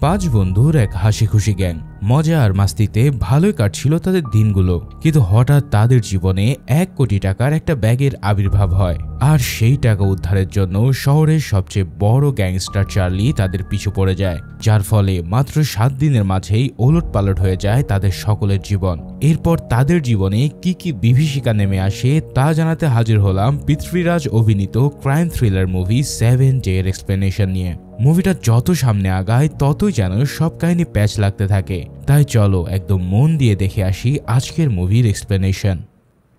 পাঁচ বন্ধুর এক হাসি খুশি গ্যাং। মজা আর মাস্তিতে ভালোই কাটছিল তাদের দিনগুলো, কিন্তু হঠাৎ তাদের জীবনে 1 কোটি টাকার একটা ব্যাগের আবির্ভাব হয়। আর সেই টাকা উদ্ধারের জন্য শহরের সবচেয়ে বড় গ্যাংস্টার চার্লি তাদের পিছু পড়ে যায়, যার ফলে মাত্র 7 দিনের মাঝেই ওলটপালট হয়ে যায় তাদের সকলের জীবন। এরপর তাদের জীবনে কি কি বিভীষিকা নেমে আসে তা জানাতে হাজির হলাম পৃথ্বীরাজ অভিনীত crime thriller movie 7 day explanation নিয়ে। মুভিটা যত সামনে আগায় ততই যেন সব কাহিনী প্যাচ লাগতে থাকে। তাই চলো একদম মন দিয়ে দেখে আসি আজকের মুভির এক্সপ্লেনেশন।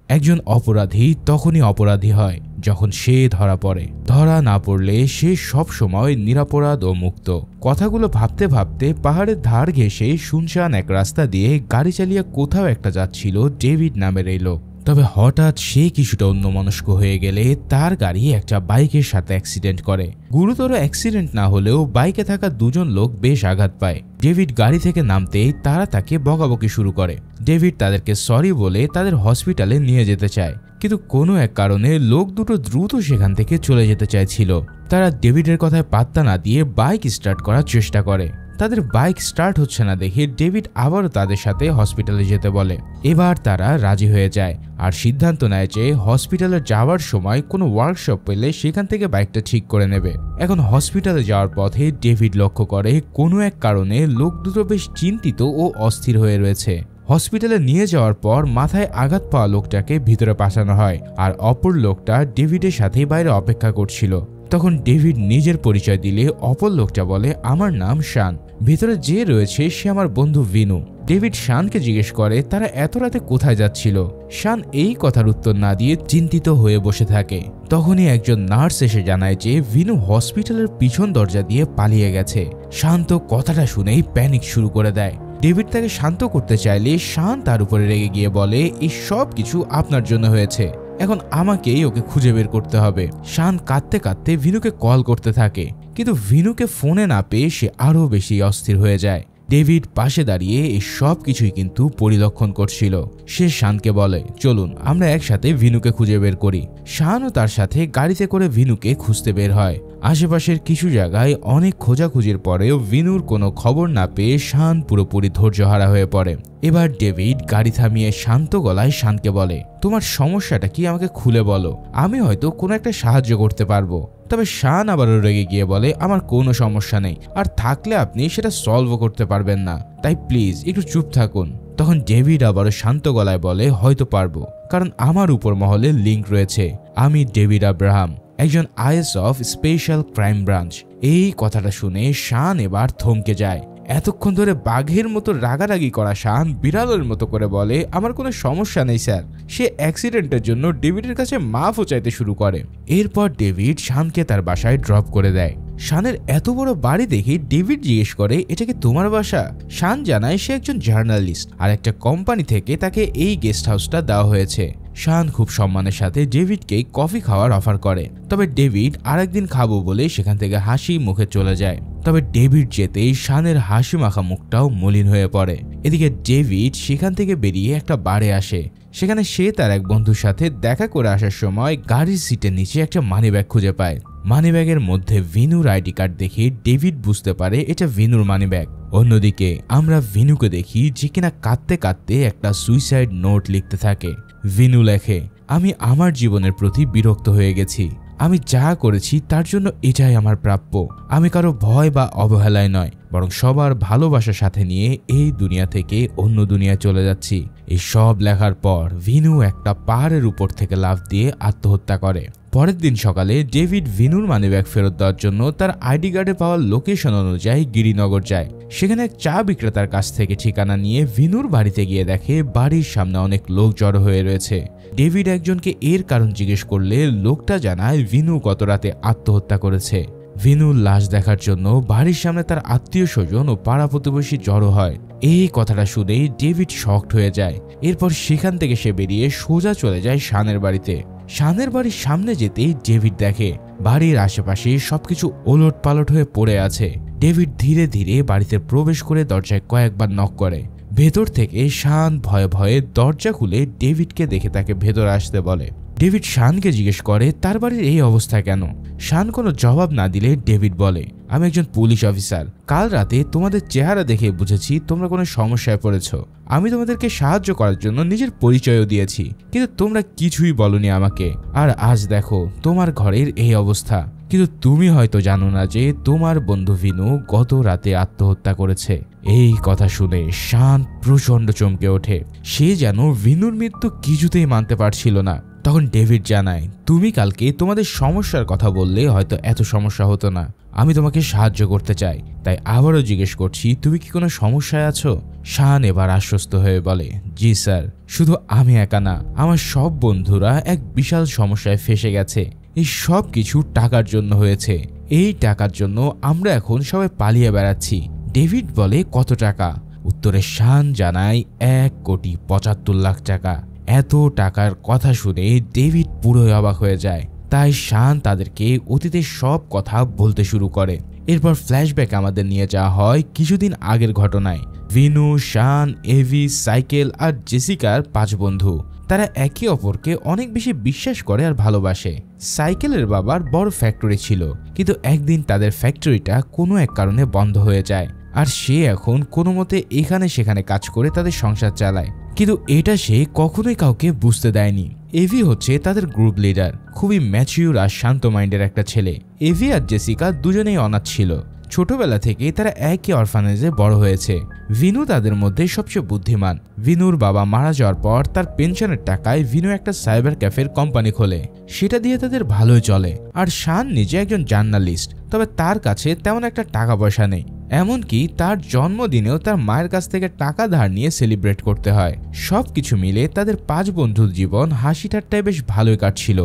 একজন অপরাধী তখনই অপরাধী হয় যখন সে ধরা পড়ে। ধরা না পড়লে সে সব সময় নিরপরাধ ও মুক্ত। কথাগুলো ভাবতে ভাবতে পাহাড়ের ধার ঘেঁষে শুনশান এক রাস্তা দিয়ে গাড়ি চালিয়ে কোথাও একটা যাচ্ছিল ডেভিড নামের এই লোক। তবে হঠাৎ সে কিছুটা অন্যমনস্ক হয়ে গেলে তার গাড়ি একটা বাইকের সাথে অ্যাক্সিডেন্ট করে। গুরুতর অ্যাক্সিডেন্ট না হলেও বাইকে থাকা দুজন লোক বেশ আঘাত পায়। ডেভিড গাড়ি থেকে নামতেই তারা তাকে বকাবকি শুরু করে। ডেভিড তাদেরকে সরি বলে তাদের হসপিটালে নিয়ে যেতে চায়, কিন্তু কোনো এক কারণে লোক দুটো দ্রুত সেখান থেকে চলে যেতে চাইছিল। তারা ডেভিডের কথায় পাত্তা না দিয়ে বাইক স্টার্ট করার চেষ্টা করে। তাদের বাইক স্টার্ট হচ্ছে না দেখে ডেভিড আবারও তাদের সাথে হসপিটালে যেতে বলে। এবার তারা রাজি হয়ে যায় আর সিদ্ধান্ত নেয় যে হসপিটালে যাওয়ার সময় কোনো ওয়ার্কশপ পেলে সেখান থেকে বাইকটা ঠিক করে নেবে। এখন হসপিটালে যাওয়ার পথে ডেভিড লক্ষ্য করে কোনো এক কারণে লোক দুটো বেশ চিন্তিত ও অস্থির হয়ে রয়েছে। হসপিটালে নিয়ে যাওয়ার পর মাথায় আঘাত পাওয়া লোকটাকে ভিতরে পাঠানো হয়, আর অপর লোকটা ডেভিডের সাথে বাইরে অপেক্ষা করছিল। তখন ডেভিড নিজের পরিচয় দিলে অপর লোকটা বলে, আমার নাম শান, ভিতরে যে রয়েছে সে আমার বন্ধু ভিনু। ডেভিড শানকে জিজ্ঞেস করে তারা এত রাতে কোথায় যাচ্ছিল। শান এই কথার উত্তর না দিয়ে চিন্তিত হয়ে বসে থাকে। তখনই একজন নার্স এসে জানায় যে ভিনু হসপিটালের পিছন দরজা দিয়ে পালিয়ে গেছে। শান তো কথাটা শুনেই প্যানিক শুরু করে দেয়। ডেভিড তাকে শান্ত করতে চাইলে শান তার উপরে রেগে গিয়ে বলে, এই সব কিছু আপনার জন্য হয়েছে, এখন আমাকেই ওকে খুঁজে বের করতে হবে। শান কাঁদতে কাঁদতে ভিনুকে কল করতে থাকে, কিন্তু ভিনুকে ফোনে না পেয়ে সে আরো বেশি অস্থির হয়ে যায়। ডেভিড পাশে দাঁড়িয়ে এই সব কিছুই কিন্তু পরিলক্ষণ করছিল। সে শানকে বলে, চলুন আমরা একসাথে ভিনুকে খুঁজে বের করি। শানও তার সাথে গাড়িতে করে ভিনুকে খুঁজতে বের হয়। আশেপাশের কিছু জায়গায় অনেক খোঁজাখুঁজির পরেও ভিনুর কোনো খবর না পেয়ে শান পুরোপুরি ধৈর্যহারা হয়ে পড়ে। এবার ডেভিড গাড়ি থামিয়ে শান্ত গলায় শানকে বলে, তোমার সমস্যাটা কি আমাকে খুলে বলো, আমি হয়তো কোনো একটা সাহায্য করতে পারবো। তবে শান আবারও রেগে গিয়ে বলে, আমার কোনো সমস্যা নেই, আর থাকলে আপনি সেটা সলভও করতে পারবেন না, তাই প্লিজ একটু চুপ থাকুন। তখন ডেভিড আবারও শান্ত গলায় বলে, হয়তো পারবো, কারণ আমার উপর মহলে লিঙ্ক রয়েছে। আমি ডেভিড আব্রাহাম, একজন is of special crime branch. এই কথাটা শুনে শান এবার থমকে যায়। এতক্ষণ ধরে বাঘের মতো রাগারাগি করা শান বিড়ালের মতো করে বলে, আমার কোনো সমস্যা নেই স্যার। সে অ্যাক্সিডেন্টের জন্য ডেভিডের কাছে মাফও চাইতে শুরু করে। এরপর ডেভিড শানকে তার বাসায় ড্রপ করে দেয়। শানের এত বড় বাড়ি দেখে ডেভিড জিজ্ঞেস করে, এটা কি তোমার বাসা? শান জানায় সে একজন জার্নালিস্ট, আর একটা কোম্পানি থেকে তাকে এই গেস্ট হাউসটা দেওয়া হয়েছে। শান খুব সম্মানের সাথে ডেভিডকে কফি খাওয়ার অফার করে, তবে ডেভিড আরেকদিন খাবো বলে সেখান থেকে হাসি মুখে চলে যায়। তবে ডেভিড যেতেই শানের হাসি মাখা মুখটাও মলিন হয়ে পড়ে। এদিকে ডেভিড সেখান থেকে বেরিয়ে একটা বারে আসে। সেখানে সে তার এক বন্ধুর সাথে দেখা করে আসার সময় গাড়ির সিটের নিচে একটা মানিব্যাগ খুঁজে পায়। মানিব্যাগের মধ্যে ভিনুর আইডি কার্ড দেখে ডেভিড বুঝতে পারে এটা ভিনুর মানিব্যাগ। অন্যদিকে আমরা ভিনুকে দেখি যে কিনা কাঁদতে কাঁদতে একটা সুইসাইড নোট লিখতে থাকে। ভিনু লেখে, আমি আমার জীবনের প্রতি বিরক্ত হয়ে গেছি, আমি যা করেছি তার জন্য এটাই আমার প্রাপ্য। আমি কারো ভয় বা অবহেলায় নয়, বরং সবার ভালোবাসার সাথে নিয়ে এই দুনিয়া থেকে অন্য দুনিয়ায় চলে যাচ্ছি। এই সব লেখার পর ভিনু একটা পাহাড়ের উপর থেকে লাফ দিয়ে আত্মহত্যা করে। পরের দিন সকালে ডেভিড ভিনুর মানিব্যাগ ফেরত দেওয়ার জন্য তার আইডি কার্ডে পাওয়া লোকেশন অনুযায়ী গিরিনগর যায়। সেখানে এক চা বিক্রেতার কাছ থেকে ঠিকানা নিয়ে ভিনুর বাড়িতে গিয়ে দেখে বাড়ির সামনে অনেক লোক জড়ো হয়ে রয়েছে। ডেভিড একজনকে এর কারণ জিজ্ঞেস করলে লোকটা জানায় ভিনু গত রাতে আত্মহত্যা করেছে। ভিনুর লাশ দেখার জন্য বাড়ির সামনে তার আত্মীয় স্বজন ও পাড়া প্রতিবেশী জড়ো হয়। এই কথাটা শুনেই ডেভিড শকড হয়ে যায়। এরপর সেখান থেকে সে বেরিয়ে সোজা চলে যায় শানের বাড়িতে। শানের বাড়ির সামনে যেতেই ডেভিড দেখে বাড়ির আশেপাশে সবকিছু ওলট পালট হয়ে পড়ে আছে। ডেভিড ধীরে ধীরে বাড়িতে প্রবেশ করে দরজায় কয়েকবার নক করে। ভেতর থেকে শান ভয়ে ভয়ে দরজা খুলে ডেভিডকে দেখে তাকে ভেতর আসতে বলে। ডেভিড শানকে জিজ্ঞেস করে তার বাড়ির এই অবস্থা কেন। শান কোনো জবাব না দিলে ডেভিড বলে, আমি একজন পুলিশ অফিসার। কাল রাতে তোমাদের চেহারা দেখে বুঝেছি তোমরা কোনো সমস্যায় পড়েছ। আমি তোমাদেরকে সাহায্য করার জন্য নিজের পরিচয়ও দিয়েছি, কিন্তু তোমরা কিছুই বলনি আমাকে। আর আজ দেখো তোমার ঘরের এই অবস্থা। কিন্তু তুমি হয়তো জানো না যে তোমার বন্ধু ভিনু গত রাতে আত্মহত্যা করেছে। এই কথা শুনে শান প্রচন্ড চমকে ওঠে। সে যেন ভিনুর মৃত্যু কিছুতেই মানতে পারছিল না। তখন ডেভিড জানায়, তুমি কালকে তোমাদের সমস্যার কথা বললে হয়তো এত সমস্যা হতো না। আমি তোমাকে সাহায্য করতে চাই, তাই আবারও জিজ্ঞেস করছি তুমি কি কোনো সমস্যায় আছো? শান এবার আশ্বস্ত হয়ে বলে, জি স্যার, শুধু আমি একা না, আমার সব বন্ধুরা এক বিশাল সমস্যায় ফেসে গেছে। এই সব কিছু টাকার জন্য হয়েছে। এই টাকার জন্য আমরা এখন সবাই পালিয়ে বেড়াচ্ছি। ডেভিড বলে, কত টাকা? উত্তরে শান জানায় 1,75,00,000 টাকা। এত টাকার কথা শুনে ডেভিড পুরোই অবাক হয়ে যায়। তাই শান তাদেরকে অতীতের সব কথা বলতে শুরু করে। এরপর ফ্ল্যাশব্যাক আমাদের নিয়ে যাওয়া হয় কিছুদিন আগের ঘটনায়। ভিনু, শান, এভি, সাইকেল আর জেসিকার 5 বন্ধু। তারা একে অপরকে অনেক বেশি বিশ্বাস করে আর ভালোবাসে। সাইকেলের বাবার বড় ফ্যাক্টরি ছিল, কিন্তু একদিন তাদের ফ্যাক্টরিটা কোনো এক কারণে বন্ধ হয়ে যায়। আর সে এখন কোনো মতে এখানে সেখানে কাজ করে তাদের সংসার চালায়। কিন্তু এটা সে কখনোই কাউকে বুঝতে দেয়নি। এভি হচ্ছে তাদের গ্রুপ লিডার, খুবই ম্যাচিউর আর শান্ত মাইন্ডের একটা ছেলে। এভি আর জেসিকা দুজনেই অনাথ ছিল। ছোটবেলা থেকেই তারা একই অরফানেজে বড় হয়েছে। ভিনু তাদের মধ্যে সবচেয়ে বুদ্ধিমান। ভিনুর বাবা মারা যাওয়ার পর তার পেনশনের টাকায় ভিনু একটা সাইবার ক্যাফের কোম্পানি খোলে। সেটা দিয়ে তাদের ভালোই চলে। আর শান নিজে একজন জার্নালিস্ট, তবে তার কাছে তেমন একটা টাকা পয়সা নেই। এমনকি তার জন্মদিনেও তার মায়ের কাছ থেকে টাকা ধার নিয়ে সেলিব্রেট করতে হয়। সবকিছু মিলে তাদের 5 বন্ধুর জীবন হাসি ঠাট্টায় বেশ ভালোই কাটছিল।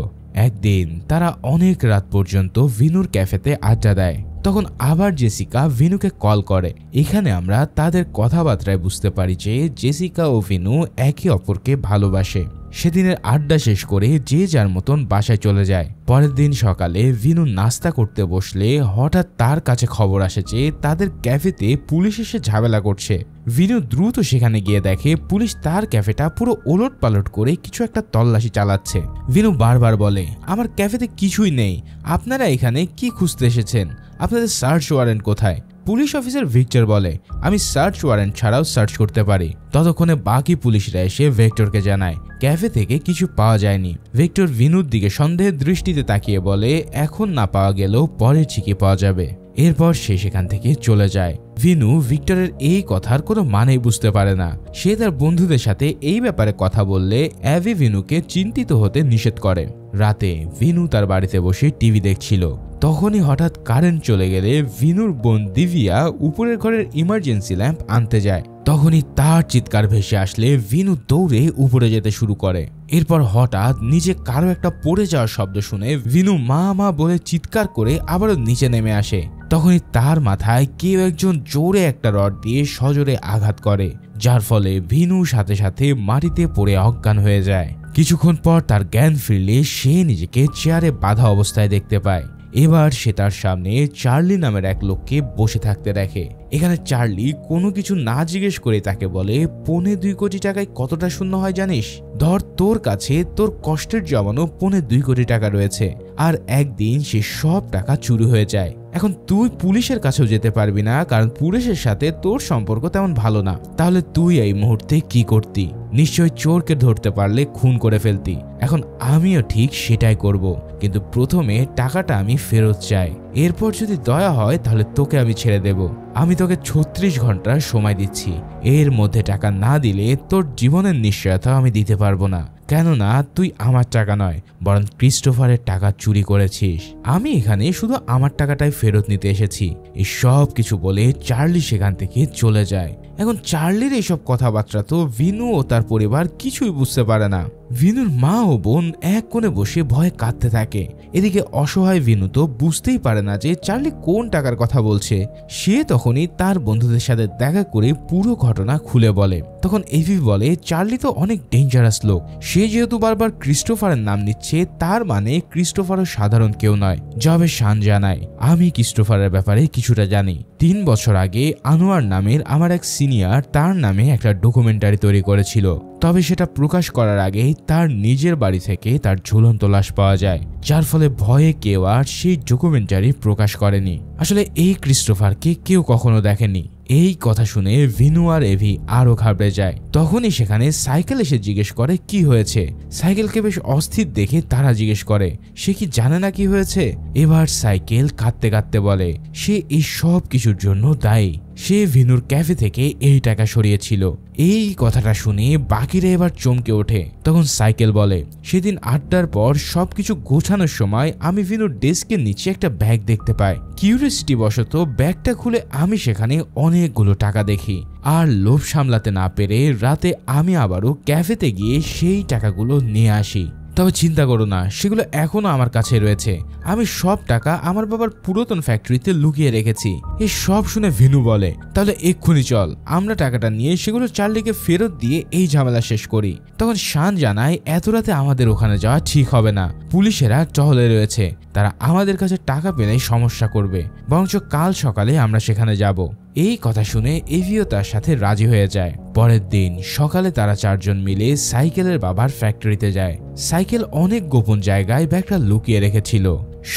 একদিন তারা অনেক রাত পর্যন্ত ভিনুর ক্যাফেতে আড্ডা দেয়। তখন আবার জেসিকা ভিনুকে কল করে। এখানে আমরা তাদের কথাবার্তায় বুঝতে পারি যে জেসিকা ও ভিনু একে অপরকে ভালোবাসে। সেদিনের আড্ডা শেষ করে যে যার মতন বাসায় চলে যায়। পরের দিন সকালে ভিনু নাস্তা করতে বসলে হঠাৎ তার কাছে খবর আসে যে তাদের ক্যাফেতে পুলিশ এসে ঝামেলা করছে। ভিনু দ্রুত সেখানে গিয়ে দেখে পুলিশ তার ক্যাফেটা পুরো ওলট পালট করে কিছু একটা তল্লাশি চালাচ্ছে। ভিনু বারবার বলে, আমার ক্যাফেতে কিছুই নেই, আপনারা এখানে কি খুঁজতে এসেছেন? আপনাদের সার্চ ওয়ারেন্ট কোথায়? পুলিশ অফিসার ভিক্টর বলে, আমি সার্চ ওয়ারেন্ট ছাড়াও সার্চ করতে পারি। ততক্ষণে বাকি পুলিশরা এসে ভিক্টরকে জানায় ক্যাফে থেকে কিছু পাওয়া যায়নি। ভিক্টর ভিনুর দিকে সন্দেহের দৃষ্টিতে তাকিয়ে বলে, এখন না পাওয়া গেলেও পরে ঠিকই পাওয়া যাবে। এরপর সে সেখান থেকে চলে যায়। ভিনু ভিক্টরের এই কথার কোনো মানেই বুঝতে পারে না। সে তার বন্ধুদের সাথে এই ব্যাপারে কথা বললে অ্যাভি ভিনুকে চিন্তিত হতে নিষেধ করে। রাতে ভিনু তার বাড়িতে বসে টিভি দেখছিল। তখনই হঠাৎ কারেন্ট চলে গেলে ভিনুর বোন দিভিয়া উপরের ঘরের ইমার্জেন্সি ল্যাম্প আনতে যায়। তখনই তার চিৎকার ভেসে আসলে ভিনু দৌড়ে উপরে যেতে শুরু করে। এরপর হঠাৎ নিচে কারো একটা পড়ে যাওয়ার শব্দ শুনে ভিনু মা মা বলে চিৎকার করে আবারও নিচে নেমে আসে। তখনই তার মাথায় কেউ একজন জোরে একটা রড দিয়ে সজোরে আঘাত করে, যার ফলে ভিনু সাথে সাথে মাটিতে পড়ে অজ্ঞান হয়ে যায়। কিছুক্ষণ পর তার জ্ঞান ফিরলে সে নিজেকে চেয়ারে বাঁধা অবস্থায় দেখতে পায়। এবার সে তার সামনে চার্লি নামের এক লোককে বসে থাকতে দেখে। এখানে চার্লি কোনো কিছু না জিজ্ঞেস করে তাকে বলে, 2.25 কোটি টাকায় কতটা শূন্য হয় জানিস? ধর তোর কাছে তোর কষ্টের জমানো 2.25 কোটি টাকা রয়েছে, আর একদিন সে সব টাকা চুরি হয়ে যায়। এখন তুই পুলিশের কাছেও যেতে পারবি না, কারণ পুলিশের সাথে তোর সম্পর্ক তেমন ভালো না। তাহলে তুই এই মুহূর্তে কি করতি? নিশ্চয় চোরকে ধরতে পারলে খুন করে ফেলতি। এখন আমিও ঠিক সেটাই করব, কিন্তু প্রথমে টাকাটা আমি ফেরত চাই। এরপর যদি দয়া হয় তাহলে তোকে আমি ছেড়ে দেব। আমি তোকে 36 ঘন্টার সময় দিচ্ছি। এর মধ্যে টাকা না দিলে তোর জীবনের নিশ্চয়তা আমি দিতে পারবো না, কেননা তুই আমার টাকা নয় বরং ক্রিস্টোফারের টাকা চুরি করেছিস। আমি এখানে শুধু আমার টাকাটাই ফেরত নিতে এসেছি। এই সব কিছু বলে চার্লি সেখান থেকে চলে যায়। এখন চার্লির এইসব কথাবার্তা তো ভিনু ও তার পরিবার কিছুই বুঝতে পারে না। ভিনুর মা ও বোন এক কোণে বসে ভয়ে কাঁদতে থাকে। এদিকে অসহায় ভিনু তো বুঝতেই পারে না যে চার্লি কোন টাকার কথা বলছে। সে তখনই তার বন্ধুদের সাথে দেখা করে পুরো ঘটনা খুলে বলে। তখন এভি বলে, চার্লি তো অনেক ডেঞ্জারাস লোক। সে যেহেতু বারবার ক্রিস্টোফারের নাম নিচ্ছে, তার মানে ক্রিস্টোফারও সাধারণ কেউ নয়। জবে শান জানায়, আমি ক্রিস্টোফারের ব্যাপারে কিছুটা জানি। 3 বছর আগে আনোয়ার নামের আমার এক সিনিয়র তার নামে একটা ডকুমেন্টারি তৈরি করেছিল। তবে সেটা প্রকাশ করার আগেই তার নিজের বাড়ি থেকে তার ঝুলন্ত লাশ পাওয়া যায়, যার ফলে ভয়ে কেউ আর সেই ডকুমেন্টারি প্রকাশ করেনি। আসলে এই ক্রিস্টোফারকে কেউ কখনো দেখেনি। এই কথা শুনে ভিনু আর এভি আরো ঘাবড়ে যায়। তখনই সেখানে সাইকেল এসে জিজ্ঞেস করে কি হয়েছে। সাইকেলকে বেশ অস্থির দেখে তারা জিজ্ঞেস করে সে কি জানে না কি হয়েছে। এবার সাইকেল কাঁদতে কাঁদতে বলে সে এই সব কিছুর জন্য দায়ী। সে ভিনুর ক্যাফে থেকে এই টাকা সরিয়েছিল। এই কথাটা শুনে বাকিরা এবার চমকে ওঠে। তখন সাইকেল বলে সেদিন আড্ডার পর সবকিছু গোছানোর সময় আমি ভিনুর ডেস্কের নিচে একটা ব্যাগ দেখতে পাই। কিউরিওসিটি বশত ব্যাগটা খুলে আমি সেখানে অনেকগুলো টাকা দেখি। আর লোভ সামলাতে না পেরে রাতে আমি আবারও ক্যাফেতে গিয়ে সেই টাকাগুলো নিয়ে আসি। তবে চিন্তা করো না, সেগুলো এখনো আমার কাছে রয়েছে। আমি সব টাকা আমার বাবার পুরাতন ফ্যাক্টরিতে লুকিয়ে রেখেছি। এই সব শুনে ভিনু বলে তাহলে এক্ষুনি চল, আমরা টাকাটা নিয়ে সেগুলো চার্লিকে ফেরত দিয়ে এই ঝামেলা শেষ করি। তখন শান জানায় এত রাতে আমাদের ওখানে যাওয়া ঠিক হবে না, পুলিশেরা টহলে রয়েছে, তারা আমাদের কাছে টাকা পেলে সমস্যা করবে, বরঞ্চ কাল সকালে আমরা সেখানে যাব। এই কথা শুনে এভিও তার সাথে রাজি হয়ে যায়। পরের দিন সকালে তারা চারজন মিলে সাইকেলের বাবার ফ্যাক্টরিতে যায়। সাইকেল অনেক গোপন জায়গায় ব্যাগটা লুকিয়ে রেখেছিল।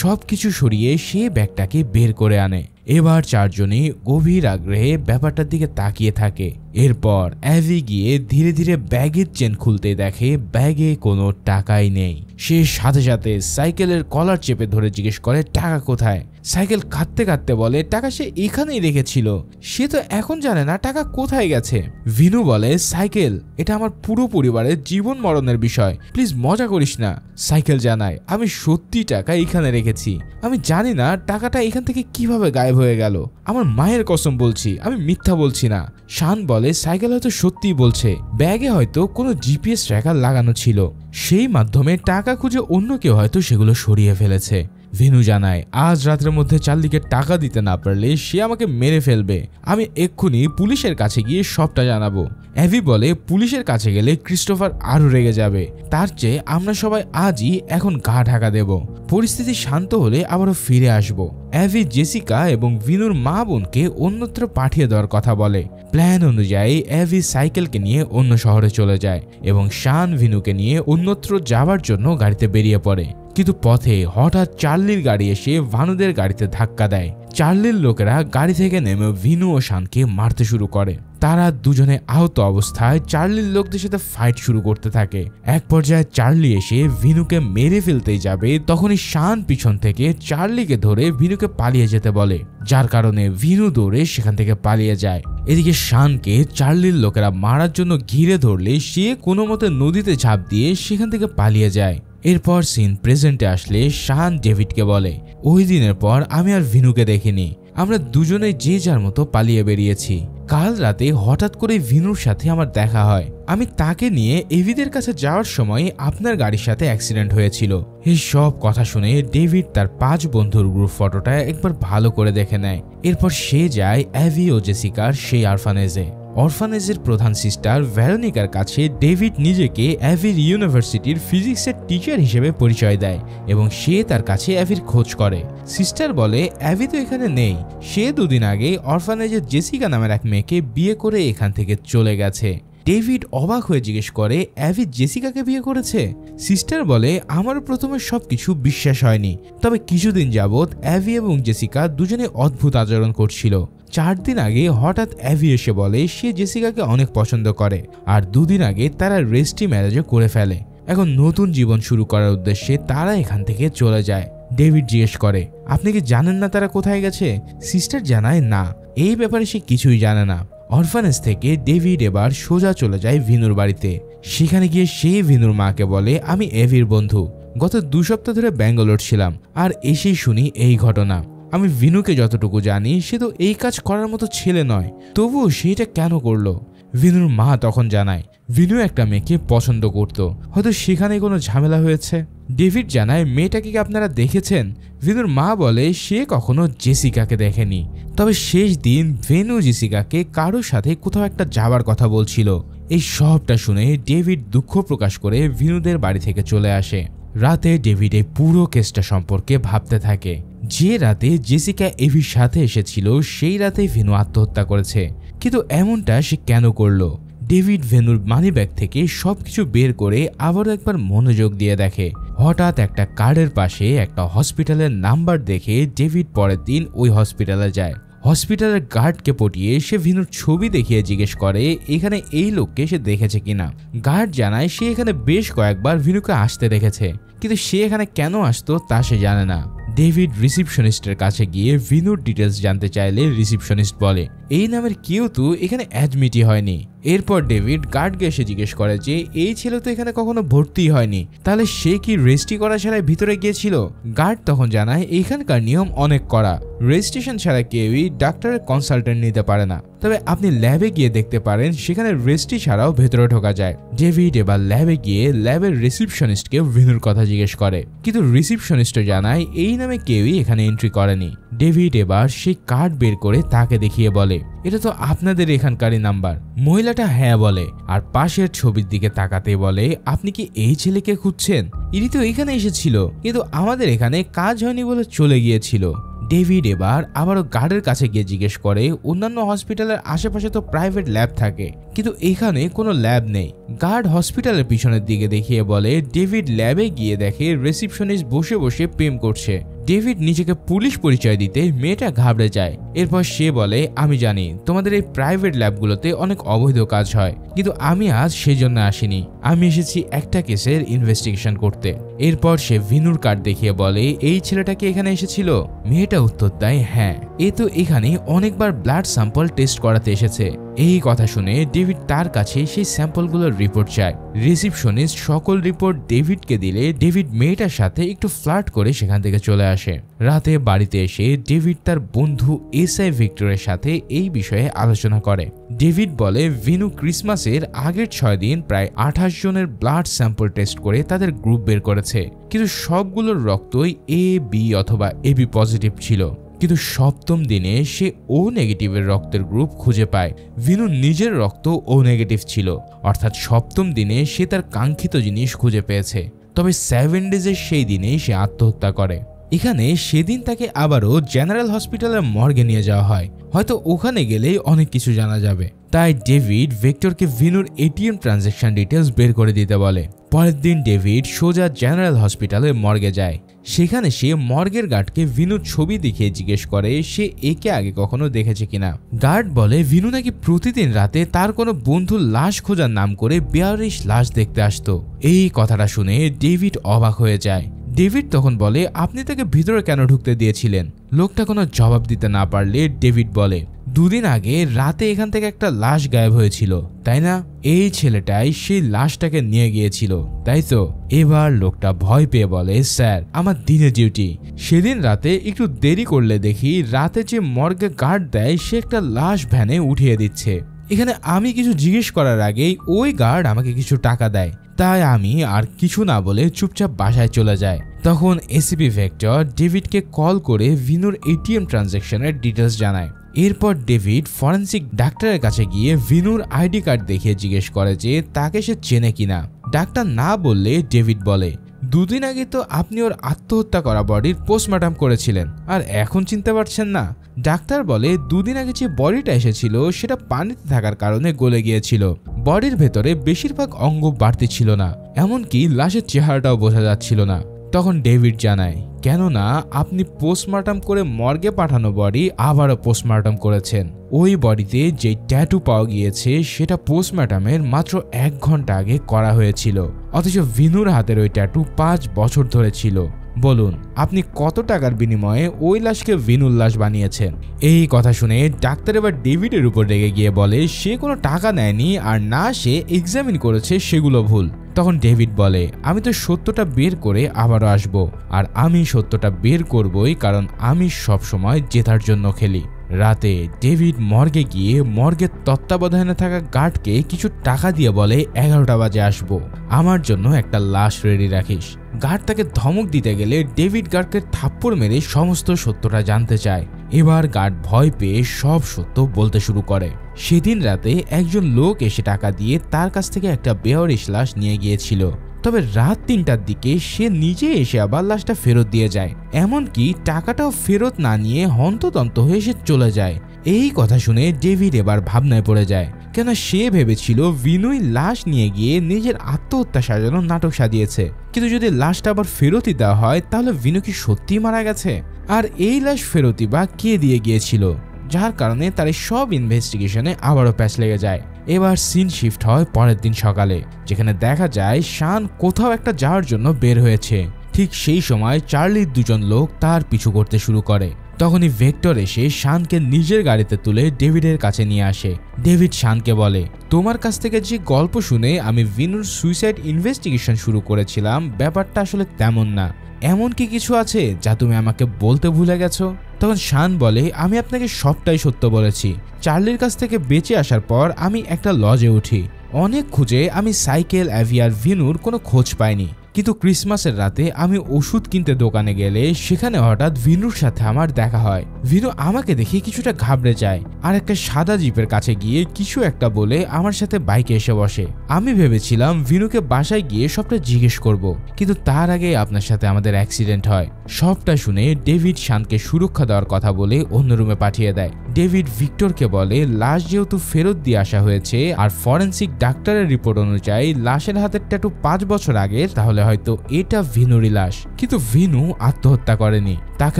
সবকিছু সরিয়ে সে ব্যাগটাকে বের করে আনে। এবার চারজনই গভীর আগ্রহে ব্যাপারটার দিকে তাকিয়ে থাকে। এরপর অ্যাভি গিয়ে ধীরে ধীরে ব্যাগের চেন খুলতে দেখে ব্যাগে কোনো টাকাই নেই। সে সাথে সাথে সাইকেলের কলার চেপে ধরে জিজ্ঞেস করে টাকা কোথায়। সাইকেল কাঁদতে কাঁদতে বলে টাকা সে এখানেই রেখেছিল, সে তো এখন জানে না টাকা কোথায় গেছে। ভিনু বলে সাইকেল, এটা আমার পুরো পরিবারের জীবন মরণের বিষয়, প্লিজ মজা করিস না। সাইকেল জানায় আমি সত্যি টাকা এখানে রেখেছি, আমি জানি না টাকাটা এখান থেকে কিভাবে গায়েব হয়ে গেল। আমার মায়ের কসম বলছি আমি মিথ্যা বলছি না। শান বলে সাইকেল হয়তো সত্যিই বলছে, ব্যাগে হয়তো কোনো জিপিএস ট্র্যাকার লাগানো ছিল, সেই মাধ্যমে টাকা খুঁজে অন্য কেউ হয়তো সেগুলো সরিয়ে ফেলেছে। ভিনু জানায় আজ রাতের মধ্যে চার্লিকে টাকা দিতে না পারলে সে আমাকে মেরে ফেলবে, আমি এক্ষুনি পুলিশের কাছে গিয়ে সবটা জানাবো। অ্যাভি বলে পুলিশের কাছে গেলে ক্রিস্টোফার আরো রেগে যাবে, তার চেয়ে আমরা সবাই আজই এখন গা ঢাকা দেব, পরিস্থিতি শান্ত হলে আবারও ফিরে আসব। অ্যাভি জেসিকা এবং ভিনুর মা বোনকে অন্যত্র পাঠিয়ে দেওয়ার কথা বলে। প্ল্যান অনুযায়ী অ্যাভি সাইকেলকে নিয়ে অন্য শহরে চলে যায় এবং শান ভিনুকে নিয়ে অন্যত্র যাবার জন্য গাড়িতে বেরিয়ে পড়ে। কিন্তু পথে হঠাৎ চার্লির গাড়ি এসে ভানুদের গাড়িতে ধাক্কা দেয়। চার্লির লোকেরা গাড়ি থেকে নেমে ভিনু ও শানকে মারতে শুরু করে। তারা দুজনে আহত অবস্থায় চার্লির লোকদের সাথে ফাইট শুরু করতে থাকে। এক পর্যায়ে চার্লি এসে ভিনুকে মেরে ফেলতেই যাবে, তখনই শান পিছন থেকে চার্লিকে ধরে ভিনুকে পালিয়ে যেতে বলে, যার কারণে ভিনু দৌড়ে সেখান থেকে পালিয়ে যায়। এদিকে শানকে চার্লির লোকেরা মারার জন্য ঘিরে ধরলে সে কোনো মতে নদীতে ঝাঁপ দিয়ে সেখান থেকে পালিয়ে যায়। এরপর সিন প্রেজেন্টে আসলে শান ডেভিডকে বলে ওই দিনের পর আমি আর ভিনুকে দেখিনি, আমরা দুজনে যে যার মতো পালিয়ে বেরিয়েছি। কাল রাতে হঠাৎ করে ভিনুর সাথে আমার দেখা হয়, আমি তাকে নিয়ে এভিদের কাছে যাওয়ার সময় আপনার গাড়ির সাথে অ্যাক্সিডেন্ট হয়েছিল। এই সব কথা শুনে ডেভিড তার 5 বন্ধুর গ্রুপ ফটোটা একবার ভালো করে দেখে নেয়। এরপর সে যায় অ্যাভি ও জেসিকার সেই অরফানেজে। অরফানেজের প্রধান সিস্টার ভেরোনিকার কাছে ডেভিড নিজেকে অ্যাভির ইউনিভার্সিটির ফিজিক্সের টিচার হিসেবে পরিচয় দেয় এবং সে তার কাছে অ্যাভির খোঁজ করে। সিস্টার বলে অ্যাভি তো এখানে নেই, সে 2 দিন আগে অরফানেজের জেসিকা নামের এক মেয়েকে বিয়ে করে এখান থেকে চলে গেছে। ডেভিড অবাক হয়ে জিজ্ঞেস করে অ্যাভি জেসিকাকে বিয়ে করেছে? সিস্টার বলে আমার প্রথমে সবকিছু বিশ্বাস হয়নি, তবে কিছুদিন যাবৎ অ্যাভি এবং জেসিকা দুজনে অদ্ভুত আচরণ করছিল। 4 দিন আগে হঠাৎ অ্যাভি এসে বলে সে জেসিকাকে অনেক পছন্দ করে আর 2 দিন আগে তারা রেজিস্ট্রি ম্যারেজও করে ফেলে। এখন নতুন জীবন শুরু করার উদ্দেশ্যে তারা এখান থেকে চলে যায়। ডেভিড জিজ্ঞেস করে আপনি কি জানেন না তারা কোথায় গেছে? সিস্টার জানায় না, এই ব্যাপারে সে কিছুই জানে না। অরফানেজ থেকে ডেভিড এবার সোজা চলে যায় ভিনুর বাড়িতে। সেখানে গিয়ে সে ভিনুর মাকে বলে আমি এভির বন্ধু, গত 2 সপ্তাহ ধরে ব্যাঙ্গালোর ছিলাম আর এসেই শুনি এই ঘটনা। আমি ভিনুকে যতটুকু জানি সে তো এই কাজ করার মতো ছেলে নয়, তবুও সেটা কেন করলো? ভিনুর মা তখন জানায় ভিনু একটা মেয়েকে পছন্দ করত, হয়তো সেখানে কোনো ঝামেলা হয়েছে। ডেভিড জানায় মেয়েটাকে কি আপনারা দেখেছেন? ভিনুর মা বলে সে কখনো জেসিকাকে দেখেনি, তবে শেষ দিন ভেনু জেসিকাকে কারোর সাথে কোথাও একটা যাবার কথা বলছিল। এই সবটা শুনে ডেভিড দুঃখ প্রকাশ করে ভিনুদের বাড়ি থেকে চলে আসে। রাতে ডেভিড এই পুরো কেসটা সম্পর্কে ভাবতে থাকে। যে রাতে জেসিকা এভির সাথে এসেছিল সেই রাতে ভিনু আত্মহত্যা করেছে, কিন্তু এমনটা সে কেন করলো? ডেভিড ভেনুর মানিব্যাগ থেকে সবকিছু বের করে আবারও একবার মনোযোগ দিয়ে দেখে। হঠাৎ একটা কার্ডের পাশে একটা হসপিটালের নাম্বার দেখে ডেভিড পরের দিন ওই হসপিটালে যায়। হসপিটালের গার্ডকে পটিয়ে সে ভিনুর ছবি দেখিয়ে জিজ্ঞেস করে এখানে এই লোককে সে দেখেছে কিনা। গার্ড জানায় সে এখানে বেশ কয়েকবার ভিনুকে আসতে দেখেছে, কিন্তু সে এখানে কেন আসতো তা সে জানে না। ডেভিড রিসিপশনিস্টের কাছে গিয়ে ভিনুর ডিটেলস জানতে চাইলে রিসিপশনিস্ট বলে এই নামের কেউ তো এখানে অ্যাডমিটই হয়নি। এরপর ডেভিড গার্ডকে এসে জিজ্ঞেস করে যে এই ছেলে তো এখানে কখনো ভর্তি হয়নি, তাহলে সে কি রেজিস্ট্রি করা ছাড়াই ভিতরে গিয়েছিল। গার্ড তখন জানায় এখানকার নিয়ম অনেক কড়া, রেজিস্ট্রেশন ছাড়া কেউই ডাক্তারের কনসালটেন্ট নিতে পারে না, তবে আপনি ল্যাবে গিয়ে দেখতে পারেন সেখানে রেজিস্ট্রি ছাড়াও ভেতরে ঢোকা যায়। ডেভিড এবার ল্যাবে গিয়ে ল্যাবের রিসিপশনিস্টকে ভিনুর কথা জিজ্ঞেস করে, কিন্তু রিসিপশনিস্ট জানায় এই নামে কেউই এখানে এন্ট্রি করেনি। ডেভিড এবার সেই কার্ড বের করে তাকে দেখিয়ে বলে এটা তো আপনাদের এখানকারই নাম্বার। মহিলাটা হ্যাঁ বলে আর পাশের ছবির দিকে তাকাতে বলে আপনি কি এই ছেলেকে খুঁজছেন? ইনি তো এখানে এসেছিল, কিন্তু আমাদের এখানে কাজ হয়নি বলে চলে গিয়েছিল। ডেভিড এবার আবারও গার্ডের কাছে গিয়ে জিজ্ঞেস করে অন্যান্য হসপিটালের আশেপাশে তো প্রাইভেট ল্যাব থাকে, কিন্তু এখানে কোনো ল্যাব নেই। গার্ড হসপিটালের পিছনের দিকে দেখিয়ে বলে ডেভিড ল্যাবে গিয়ে দেখে রিসিপশনিস্ট বসে বসে প্রেম করছে। ডেভিড নিজেকে পুলিশ পরিচয় দিতে মেয়েটা ঘাবড়ে যায়। এরপর সে বলে আমি জানি তোমাদের এই প্রাইভেট ল্যাবগুলোতে অনেক অবৈধ কাজ হয়, কিন্তু আমি আজ সেই জন্য আসিনি, আমি এসেছি একটা কেসের ইনভেস্টিগেশন করতে। এরপর সে ভিনুর কার্ড দেখিয়ে বলে এই ছেলেটা কি এখানে এসেছিল? মেয়েটা উত্তর দেয় হ্যাঁ, এ তো এখানে অনেকবার ব্লাড স্যাম্পল টেস্ট করাতে এসেছে। এই কথা শুনে ডেভিড তার কাছে সেই স্যাম্পলগুলোর রিপোর্ট চায়। রিসিপশনিস্ট সকল রিপোর্ট ডেভিডকে দিলে ডেভিড মেয়েটার সাথে একটু ফ্লার্ট করে সেখান থেকে চলে আসে। রাতে বাড়িতে এসে ডেভিড তার বন্ধু এসআই ভিক্টরের সাথে এই বিষয়ে আলোচনা করে। ডেভিড বলে ভিনু ক্রিসমাসের আগের 6 দিন প্রায় 28 জনের ব্লাড স্যাম্পল টেস্ট করে তাদের গ্রুপ বের করেছে, কিন্তু সবগুলোর রক্তই এ বি অথবা এবি পজিটিভ ছিল। কিন্তু 7ম দিনে সে ও নেগেটিভের রক্তের গ্রুপ খুঁজে পায়। ভিনু নিজের রক্ত ও নেগেটিভ ছিল, অর্থাৎ 7ম দিনে সে তার কাঙ্ক্ষিত জিনিস খুঁজে পেয়েছে। তবে 7 ডেজের সেই দিনেই সে আত্মহত্যা করে। এখানে সেদিন তাকে আবারও জেনারেল হসপিটালের মর্গে নিয়ে যাওয়া হয়, হয়তো ওখানে গেলেই অনেক কিছু জানা যাবে। তাই ডেভিড ভিক্টরকে ভিনুর এটিএম ট্রানজ্যাকশন ডিটেলস বের করে দিতে বলে। পরের দিন ডেভিড সোজা জেনারেল হসপিটালের মর্গে যায়। সেখানে সে মর্গের গার্ডকে ভিনুর ছবি দেখিয়ে জিজ্ঞেস করে সে একে আগে কখনো দেখেছে কিনা। গার্ড বলে ভিনু নাকি প্রতিদিন রাতে তার কোনো বন্ধুর লাশ খোঁজার নাম করে 42 লাশ দেখতে আসতো। এই কথাটা শুনে ডেভিড অবাক হয়ে যায়। ডেভিড তখন বলে আপনি তাকে ভিতরে কেন ঢুকতে দিয়েছিলেন? লোকটা কোনো জবাব দিতে না পারলে ডেভিড বলে 2 দিন আগে রাতে এখান থেকে একটা লাশ গায়েব হয়েছিল, তাই না? এই ছেলেটাই সেই লাশটাকে নিয়ে গিয়েছিল, তাই তো? এবার লোকটা ভয় পেয়ে বলে স্যার আমার দিনে ডিউটি, সেদিন রাতে একটু দেরি করলে দেখি রাতে যে মর্গে গার্ড দেয় সে একটা লাশ ভ্যানে উঠিয়ে দিচ্ছে। এখানে আমি কিছু জিজ্ঞেস করার আগেই ওই গার্ড আমাকে কিছু টাকা দেয়, তাই আমি আর কিছু না বলে চুপচাপ বাসায় চলে যায়। তখন এসিপি ভিক্টর ডেভিডকে কল করে ভিনুর এটিএম ট্রানজ্যাকশনের ডিটেলস জানায়। এরপর ডেভিড ফরেন্সিক ডাক্তারের কাছে গিয়ে ভিনুর আইডি কার্ড দেখিয়ে জিজ্ঞেস করে যে তাকে সে চেনে কিনা। ডাক্তার না বললে ডেভিড বলে 2 দিন আগে তো আপনি ওর আত্মহত্যা করা বডির পোস্টমর্টম করেছিলেন, আর এখন চিনতে পারছেন না? ডাক্তার বলে 2 দিন আগে যে বডিটা এসেছিল সেটা পানিতে থাকার কারণে গলে গিয়েছিল। বডির ভেতরে বেশিরভাগ অঙ্গ বাড়তি ছিল না, এমনকি লাশের চেহারাটাও বোঝা যাচ্ছিল না। তখন ডেভিড জানায় কেননা আপনি পোস্টমর্টম করে মর্গে পাঠানো বডি আবারও পোস্টমর্টম করেছেন। ওই বডিতে যে ট্যাটু পাওয়া গিয়েছে সেটা পোস্টমর্টমের মাত্র 1 ঘন্টা আগে করা হয়েছিল, অথচ ভিনুর হাতের ওই ট্যাটু 5 বছর ধরে ছিল। বলুন আপনি কত টাকার বিনিময়ে ওই লাশকে ভিনুর লাশ বানিয়েছেন? এই কথা শুনে ডাক্তার এবার ডেভিডের উপর রেগে গিয়ে বলে সে কোনো টাকা নেয়নি, আর না সে এক্সামিন করেছে সেগুলো ভুল। তখন ডেভিড বলে আমি তো সত্যটা বের করে আবারও আসবো, আর আমি সত্যটা বের করবই, কারণ আমি সব সময় জেতার জন্য খেলি। রাতে ডেভিড মর্গে গিয়ে মর্গের তত্ত্বাবধানে থাকা গার্ডকে কিছু টাকা দিয়ে বলে 11টা বাজে আসবো, আমার জন্য একটা লাশ রেডি রাখিস। গার্ড তাকে ধমক দিতে গেলে ডেভিড গার্ডকে থাপ্পড় মেরে সমস্ত সত্যটা জানতে চায়। এবার গার্ড ভয় পেয়ে সব সত্য বলতে শুরু করে। সেদিন রাতে একজন লোক এসে টাকা দিয়ে তার কাছ থেকে একটা বেওয়ারিশ লাশ নিয়ে গিয়েছিল, তবে রাত 3টার দিকে সে নিজে এসে আবার লাশটা ফেরত দিয়ে যায়, এমনকি টাকাটাও ফেরত না নিয়ে হন্তদন্ত হয়ে সে চলে যায়। এই কথা শুনে ডেভিড এবার ভাবনায় পড়ে যায়, কেন সে ভেবেছিল ভিনুই লাশ নিয়ে গিয়ে নিজের আত্মহত্যা সাজানোর নাটক সাজিয়েছে। কিন্তু যদি লাশটা আবার ফেরতই দেওয়া হয় তাহলে ভিনু কি সত্যিই মারা গেছে? আর এই লাশ ফেরতই বা কে দিয়ে গিয়েছিল, যার কারণে তার এই সব ইনভেস্টিগেশনে আবারও প্যাচ লেগে যায়। এবার সিন শিফট হয় পরের দিন সকালে, যেখানে দেখা যায় শান কোথাও একটা যাওয়ার জন্য বের হয়েছে। ঠিক সেই সময় চার্লির দুজন লোক তার পিছু করতে শুরু করে। তখনই ভেক্টর এসে শানকে নিজের গাড়িতে তুলে ডেভিডের কাছে নিয়ে আসে। ডেভিড শানকে বলে, তোমার কাছ থেকে যে গল্প শুনে আমি ভিনুর সুইসাইড ইনভেস্টিগেশন শুরু করেছিলাম, ব্যাপারটা আসলে তেমন না। এমন কি কিছু আছে যা তুমি আমাকে বলতে ভুলে গেছো? তখন শান বলে, আমি আপনাকে সবটাই সত্য বলেছি। চার্লির কাছ থেকে বেঁচে আসার পর আমি একটা লজে উঠি। অনেক খুঁজে আমি সাইকেল, অ্যাভি আর ভিনুর কোনো খোঁজ পাইনি। কিন্তু ক্রিসমাসের রাতে আমি ওষুধ কিনতে দোকানে গেলে সেখানে হঠাৎ ভিনুর সাথে আমার দেখা হয়। ভিনু আমাকে দেখে কিছুটা ঘাবড়ে যায় আর একটা সাদা জিপের কাছে গিয়ে কিছু একটা বলে আমার সাথে বাইকে এসে বসে। আমি ভেবেছিলাম ভিনুকে বাসায় গিয়ে সবটা জিজ্ঞেস করব, কিন্তু তার আগে আপনার সাথে আমাদের অ্যাক্সিডেন্ট হয়। সবটা শুনে ডেভিড শানকে সুরক্ষা দেওয়ার কথা বলে অন্য রুমে পাঠিয়ে দেয়। ডেভিড ভিক্টরকে বলে, লাশ যেহেতু ফেরত দিয়ে আসা হয়েছে আর ফরেন্সিক ডাক্তারের রিপোর্ট অনুযায়ী লাশের হাতের ট্যাটু 5 বছর আগের, তাহলে হয়তো এটা ভিনুরই লাশ। কিন্তু ভিনু আত্মহত্যা করেনি, তাকে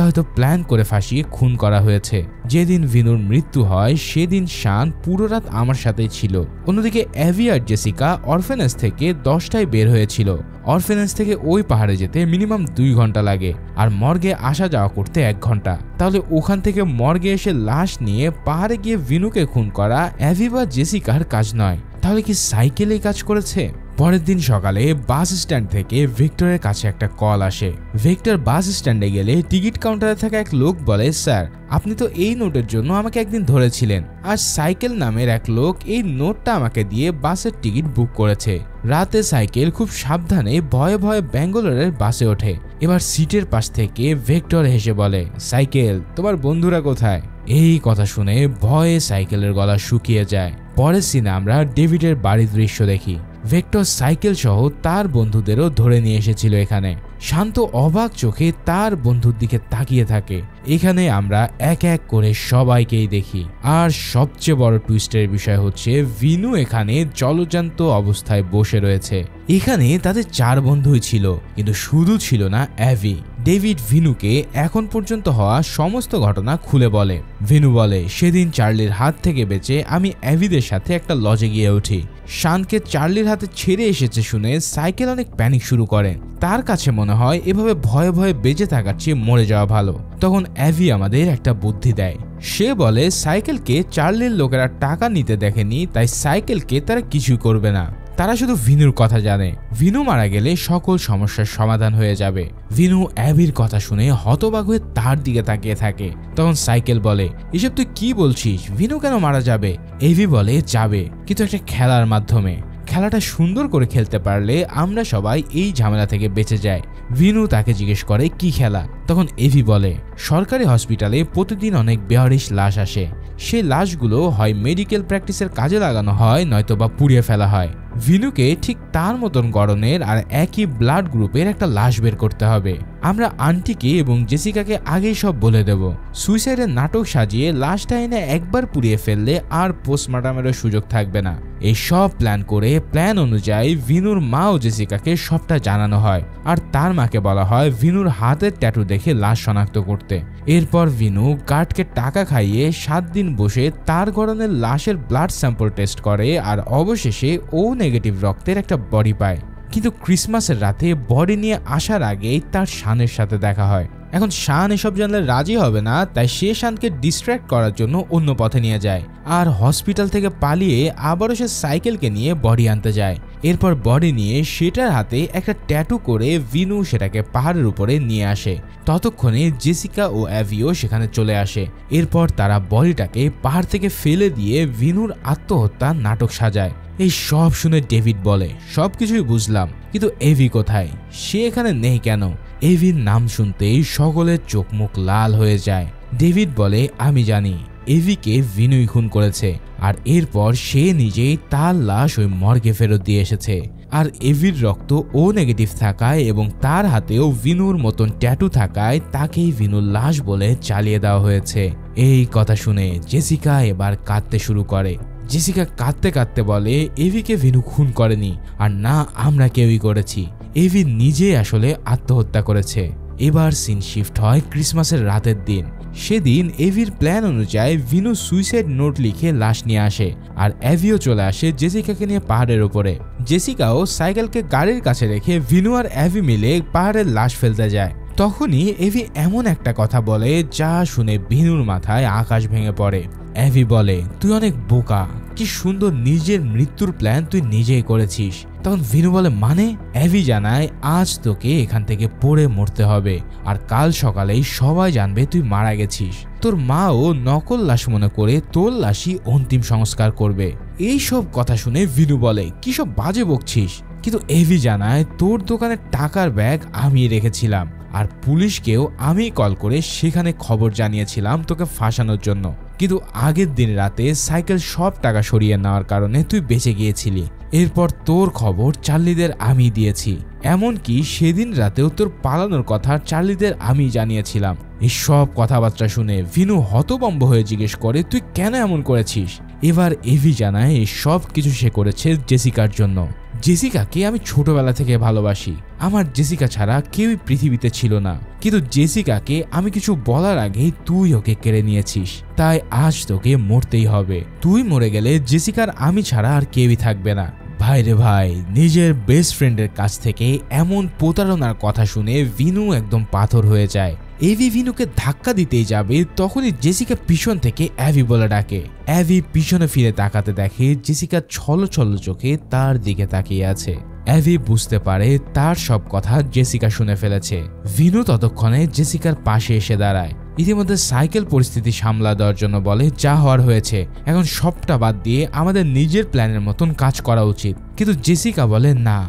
হয়তো প্ল্যান করে ফাঁসিয়ে খুন করা হয়েছে। যেদিন ভিনুর মৃত্যু হয় সেদিন শান পুরো রাত আমার সাথেই ছিল। অন্যদিকে অ্যাভি আর জেসিকা অরফেনেজ থেকে 10টায় বের হয়েছিল। অরফেনেজ থেকে ওই পাহাড়ে যেতে মিনিমাম 2 ঘন্টা লাগে আর মর্গে আসা যাওয়া করতে 1 ঘন্টা। তাহলে ওখান থেকে মর্গে এসে লাশ নিয়ে পাহাড়ে গিয়ে ভিনুকে খুন করা অ্যাভি বা জেসিকার কাজ নয়। তাহলে কি সাইকেলেই কাজ করেছে? পরের দিন সকালে বাস স্ট্যান্ড থেকে ভিক্টরের কাছে একটা কল আসে। ভিক্টর বাস স্ট্যান্ডে গেলে টিকিট কাউন্টারে থাকা এক লোক বলে, স্যার আপনি তো এই নোটের জন্য আমাকে একদিন ধরেছিলেন, আর সাইকেল নামের এক লোক এই নোটটা আমাকে দিয়ে বাসের টিকিট বুক করেছে। রাতে সাইকেল খুব সাবধানে ভয়ে ভয়ে ব্যাঙ্গালোরের বাসে ওঠে। এবার সিটের পাশ থেকে ভিক্টর হেসে বলে, সাইকেল তোমার বন্ধুরা কোথায়? এই কথা শুনে ভয়ে সাইকেলের গলা শুকিয়ে যায়। পরের সিনে আমরা ডেভিডের বাড়ির দৃশ্য দেখি। ভিক্টর সাইকেল সহ তার বন্ধুদেরও ধরে নিয়ে এসেছিল এখানে। শান্ত অবাক চোখে তার বন্ধুর দিকে তাকিয়ে থাকে। এখানে আমরা এক এক করে সবাইকেই দেখি। আর সবচেয়ে বড় টুইস্টের বিষয় হচ্ছে ভিনু এখানে জলজান্ত অবস্থায় বসে রয়েছে। এখানে তাদের 4 বন্ধুই ছিল, কিন্তু শুধু ছিল না অ্যাভি। ডেভিড ভিনুকে এখন পর্যন্ত হওয়া সমস্ত ঘটনা খুলে বলে। ভিনু বলে, সেদিন চার্লির হাত থেকে বেঁচে আমি অ্যাভিদের সাথে একটা লজে গিয়ে উঠি। শানকে চার্লির হাতে ছেড়ে এসেছে শুনে সাইকেল অনেক প্যানিক শুরু করে। তার কাছে মনে হয় এভাবে ভয়ে ভয়ে বেঁচে থাকার চেয়ে মরে যাওয়া ভালো। তখন অ্যাভি আমাদের একটা বুদ্ধি দেয়। সে বলে, সাইকেলকে চার্লির লোকেরা টাকা নিতে দেখেনি, তাই সাইকেলকে তারা কিছুই করবে না। তারা শুধু ভিনুর কথা জানে। ভিনু মারা গেলে সকল সমস্যার সমাধান হয়ে যাবে। ভিনু অ্যাভির কথা শুনে হতবাক হয়ে তার দিকে তাকিয়ে থাকে। তখন সাইকেল বলে, এসব তুই কি বলছিস? ভিনু কেন মারা যাবে? অ্যাভি বলে, যাবে, কিন্তু একটা খেলার মাধ্যমে। খেলাটা সুন্দর করে খেলতে পারলে আমরা সবাই এই ঝামেলা থেকে বেঁচে যাই। ভিনু তাকে জিজ্ঞেস করে, কি খেলা? তখন অ্যাভি বলে, সরকারি হসপিটালে প্রতিদিন অনেক বেয়ারিশ লাশ আসে। সেই লাশগুলো হয় মেডিকেল প্র্যাকটিসের কাজে লাগানো হয়, নয়তো বা পুড়িয়ে ফেলা হয়। ভিনুকে ঠিক তার মতন গড়নের আর একই ব্লাড গ্রুপের একটা লাশ বের করতে হবে। আমরা আন্টিকে এবং জেসিকাকে আগেই সব বলে দেব। সুইসাইডের নাটক সাজিয়ে লাশটা এনে একবার পুড়িয়ে ফেললে আর পোস্টমর্টমেরও সুযোগ থাকবে না। এই সব প্ল্যান করে প্ল্যান অনুযায়ী ভিনুর মা ও জেসিকাকে সবটা জানানো হয়, আর তার মাকে বলা হয় ভিনুর হাতের ট্যাটু দেখে লাশ শনাক্ত করতে। এরপর ভিনু গার্ডকে টাকা খাইয়ে 7 দিন বসে তার গড়নের লাশের ব্লাড স্যাম্পল টেস্ট করে, আর অবশেষে ও নেগেটিভ রক্তের একটা বডি পায়। কিন্তু ক্রিসমাসের রাতে বডি নিয়ে আসার আগেই তার শানের সাথে দেখা হয়। এখন শান এসব জানলে রাজি হবে না, তাই সে শানকে ডিস্ট্র্যাক্ট করার জন্য অন্য পথে নিয়ে যায়। আর হসপিটাল থেকে পালিয়ে আবারও সে সাইকেলকে নিয়ে বডি আনতে যায়। এরপর বডি নিয়ে সেটার হাতে একটা ট্যাটু করে ভিনু সেটাকে পাহাড়ের উপরে নিয়ে আসে। ততক্ষণে জেসিকা ও অ্যাভিও সেখানে চলে আসে। এরপর তারা বডিটাকে পাহাড় থেকে ফেলে দিয়ে ভিনুর আত্মহত্যার নাটক সাজায়। এই সব শুনে ডেভিড বলে, সবকিছুই বুঝলাম, কিন্তু এভি কোথায়? সে এখানে নেই কেন? এভির নাম শুনতেই সকলের চোখ মুখ লাল হয়ে যায়। ডেভিড বলে, আমি জানি এভিকে ভিনুই খুন করেছে, আর এরপর সে নিজেই তার লাশ ওই মর্গে ফেরত দিয়ে এসেছে। আর এভির রক্ত ও নেগেটিভ থাকায় এবং তার হাতেও ভিনুর মতন ট্যাটু থাকায় তাকেই ভিনুর লাশ বলে চালিয়ে দেওয়া হয়েছে। এই কথা শুনে জেসিকা এবার কাঁদতে শুরু করে। জেসিকা কাঁদতে কাঁদতে বলে এভিকে ভিনু খুন করেনি, আর না আমরা কেউই করেছি, এভি নিজেই আসলে আত্মহত্যা করেছে। এবার সিন শিফট হয় ক্রিসমাসের রাতের দিন। সেদিন এভির প্ল্যান অনুযায়ী ভিনু সুইসাইড নোট লিখে লাশ নিয়ে আসে, আর এভিও চলে আসে জেসিকাকে নিয়ে পাহাড়ের উপরে। জেসিকাও সাইকেলকে গাড়ির কাছে রেখে ভিনু আর এভি মিলে পাহাড়ের লাশ ফেলতে যায়। তখনই এভি এমন একটা কথা বলে যা শুনে ভিনুর মাথায় আকাশ ভেঙে পড়ে। এভি বলে তুই অনেক বোকা, কি সুন্দর নিজের মৃত্যুর প্ল্যান তুই নিজেই করেছিস। তখন ভিনু বলে মানে? এভি জানায় আজ তোকে এখান থেকে পড়ে মরতে হবে, আর কাল সকালেই সবাই জানবে তুই মারা গেছিস। তোর মাও নকল লাশ মনে করে তোর লাশই অন্তিম সংস্কার করবে। এই সব কথা শুনে ভিনু বলে কি সব বাজে বকছিস? কিন্তু এভি জানায় তোর দোকানে টাকার ব্যাগ আমি রেখেছিলাম, আর পুলিশকেও আমি কল করে সেখানে খবর জানিয়েছিলাম তোকে ফাঁসানোর জন্য। কিন্তু আগের দিন রাতে সাইকেল সব টাকা সরিয়ে নেওয়ার কারণে তুই বেঁচে গিয়েছিলি। এরপর তোর খবর চার্লিদের আমি দিয়েছি, এমনকি সেদিন রাতেও তোর পালানোর কথা চার্লিদের আমি জানিয়েছিলাম। এই সব কথাবার্তা শুনে ভিনু হতভম্ব হয়ে জিজ্ঞেস করে তুই কেন এমন করেছিস? এবার এভি জানায় এই সব কিছু সে করেছে জেসিকার জন্য। জেসিকাকে আমি ছোটবেলা থেকে ভালোবাসি, আমার জেসিকা ছাড়া কেউই পৃথিবীতে ছিল না। কিন্তু জেসিকাকে আমি কিছু বলার আগেই তুই ওকে কেড়ে নিয়েছিস, তাই আজ তোকে মরতেই হবে। তুই মরে গেলে জেসিকার আমি ছাড়া আর কেউই থাকবে না। ভাই রে ভাই, নিজের বেস্ট ফ্রেন্ডের কাছ থেকে এমন প্রতারণার কথা শুনে ভিনু একদম পাথর হয়ে যায়। এভি ভিনুকে ধাক্কা দিতেই যাবে, তখনই জেসিকা পিছন থেকে অ্যাভি বলে ডাকে। অ্যাভি পিছনে ফিরে তাকাতে দেখে জেসিকা ছলো ছলো চোখে তার দিকে তাকিয়ে আছে। অ্যাভি বুঝতে পারে তার সব কথা জেসিকা শুনে ফেলেছে। ভিনু ততক্ষণে জেসিকার পাশে এসে দাঁড়ায়। ইতিমধ্যে সাইকেল পরিস্থিতি সামলা দেওয়ার জন্য বলে যা হওয়ার হয়েছে, এখন সবটা বাদ দিয়ে আমাদের নিজের প্ল্যানের মতন কাজ করা উচিত। কিন্তু জেসিকা বলে না,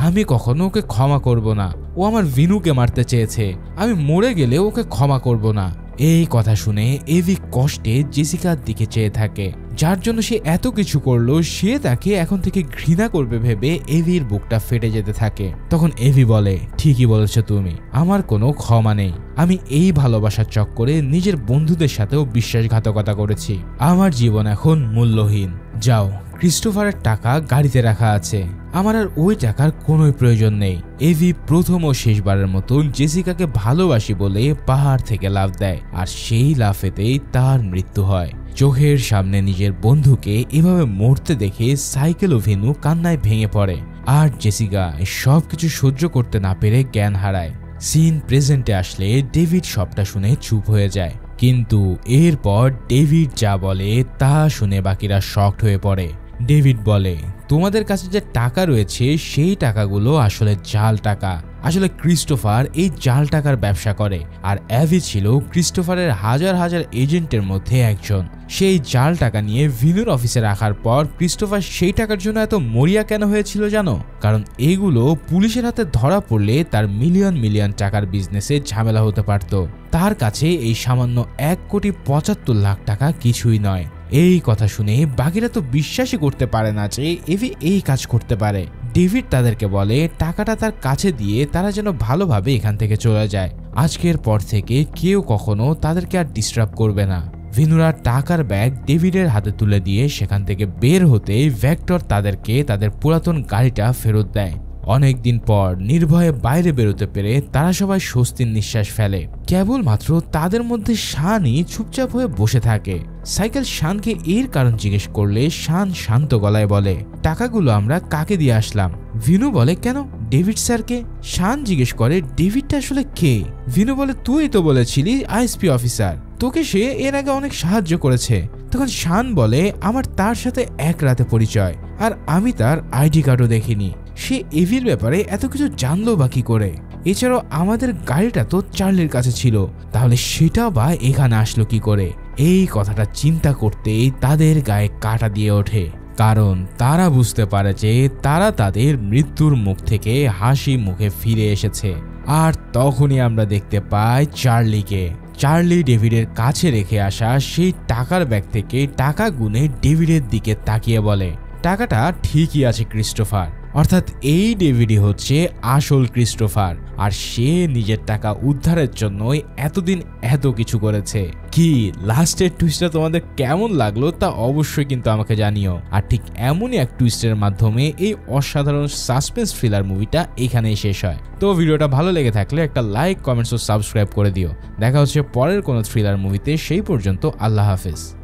আমি কখনো ওকে ক্ষমা করব না। ও আমার ভিনুকে মারতে চেয়েছে, আমি মরে গেলে ওকে ক্ষমা করব না। এই কথা শুনে এভি কষ্টে জেসিকার দিকে চেয়ে থাকে, যার জন্য সে এত কিছু করলো সে তাকে এখন থেকে ঘৃণা করবে ভেবে এভির বুকটা ফেটে যেতে থাকে। তখন এভি বলে ঠিকই বলেছো তুমি, আমার কোনো ক্ষমা নেই। আমি এই ভালোবাসার চক্করে নিজের বন্ধুদের সাথেও বিশ্বাসঘাতকতা করেছি। আমার জীবন এখন মূল্যহীন। যাও, ক্রিস্টোফারের টাকা গাড়িতে রাখা আছে, আমার আর ওই টাকার কোনো প্রয়োজন নেই। এভি প্রথম ও শেষবারের মতো জেসিকাকে ভালোবাসি বলে পাহাড় থেকে লাফ দেয়, আর সেই লাফেতেই তার মৃত্যু হয়। চোখের সামনে নিজের বন্ধুকে এভাবে মরতে দেখে সাইকেল ও ভিনু কান্নায় ভেঙে পড়ে, আর জেসিকা সব কিছু সহ্য করতে না পেরে জ্ঞান হারায়। সিন প্রেজেন্টে আসলে ডেভিড সবটা শুনে চুপ হয়ে যায়, কিন্তু এরপর ডেভিড যা বলে তা শুনে বাকিরা শকড হয়ে পড়ে। ডেভিড বলে তোমাদের কাছে যে টাকা রয়েছে সেই টাকাগুলো আসলে জাল টাকা। আসলে ক্রিস্টোফার এই জাল টাকার ব্যবসা করে, আর অ্যাভি ছিল ক্রিস্টোফারের হাজার হাজার এজেন্টের মধ্যে একজন। সেই জাল টাকা নিয়ে ভিনুর অফিসে রাখার পর ক্রিস্টোফার সেই টাকার জন্য এত মরিয়া কেন হয়েছিল জানো? কারণ এগুলো পুলিশের হাতে ধরা পড়লে তার মিলিয়ন মিলিয়ন টাকার বিজনেসে ঝামেলা হতে পারত। তার কাছে এই সামান্য 1,75,00,000 টাকা কিছুই নয়। এই কথা শুনে বাকিরা তো বিশ্বাসই করতে পারে না যে এভি এই কাজ করতে পারে। ডেভিড তাদেরকে বলে টাকাটা তার কাছে দিয়ে তারা যেন ভালোভাবে এখান থেকে চলে যায়। আজকের পর থেকে কেউ কখনো তাদেরকে আর ডিস্টার্ব করবে না। ভিনুরা টাকার ব্যাগ ডেভিডের হাতে তুলে দিয়ে সেখান থেকে বের হতে ভেক্টর তাদেরকে তাদের পুরাতন গাড়িটা ফেরত দেয়। অনেকদিন পর নির্ভয়ে বাইরে বেরোতে পেরে তারা সবাই স্বস্তির নিঃশ্বাস ফেলে। কেবলমাত্র তাদের মধ্যে শানই চুপচাপ হয়ে বসে থাকে। সাইকেল শানকে এর কারণ জিজ্ঞেস করলে শান শান্ত গলায় বলে টাকাগুলো আমরা কাকে দিয়ে আসলাম। ভিনু বলে কেন, ডেভিড স্যারকে। শান জিজ্ঞেস করে ডেভিডটা আসলে কে? ভিনু বলে তুই তো বলেছিলি আইএসপি অফিসার, তোকে সে এর আগে অনেক সাহায্য করেছে। তখন শান বলে আমার তার সাথে এক রাতে পরিচয়, আর আমি তার আইডি কার্ডও দেখিনি। সে এভির ব্যাপারে এত কিছু জানলো বা কি করে? এছাড়াও আমাদের গাড়িটা তো চার্লির কাছে ছিল, তাহলে সেটা বা এখানে আসলো কি করে? এই কথাটা চিন্তা করতেই তাদের গায়ে কাঁটা দিয়ে ওঠে, কারণ তারা বুঝতে পারে যে তারা তাদের মৃত্যুর মুখ থেকে হাসি মুখে ফিরে এসেছে। আর তখনই আমরা দেখতে পাই চার্লিকে। চার্লি ডেভিডের কাছে রেখে আসা সেই টাকার ব্যাগ থেকে টাকা গুনে ডেভিডের দিকে তাকিয়ে বলে টাকাটা ঠিকই আছে ক্রিস্টোফার। অর্থাৎ এই ডেভিডই হচ্ছে আসল ক্রিস্টোফার, আর সে নিজের টাকা উদ্ধারের জন্যই এতদিন এত কিছু করেছে। কি লাস্টের টুইস্টটা তোমাদের কেমন লাগলো তা অবশ্যই কিন্তু আমাকে জানিও। আর ঠিক এমনই এক টুইস্টের মাধ্যমে এই অসাধারণ সাসপেন্স থ্রিলার মুভিটা এখানেই শেষ হয়। তো ভিডিওটা ভালো লেগে থাকলে একটা লাইক, কমেন্টস ও সাবস্ক্রাইব করে দিও। দেখা হচ্ছে পরের কোনো থ্রিলার মুভিতে, সেই পর্যন্ত আল্লাহ হাফেজ।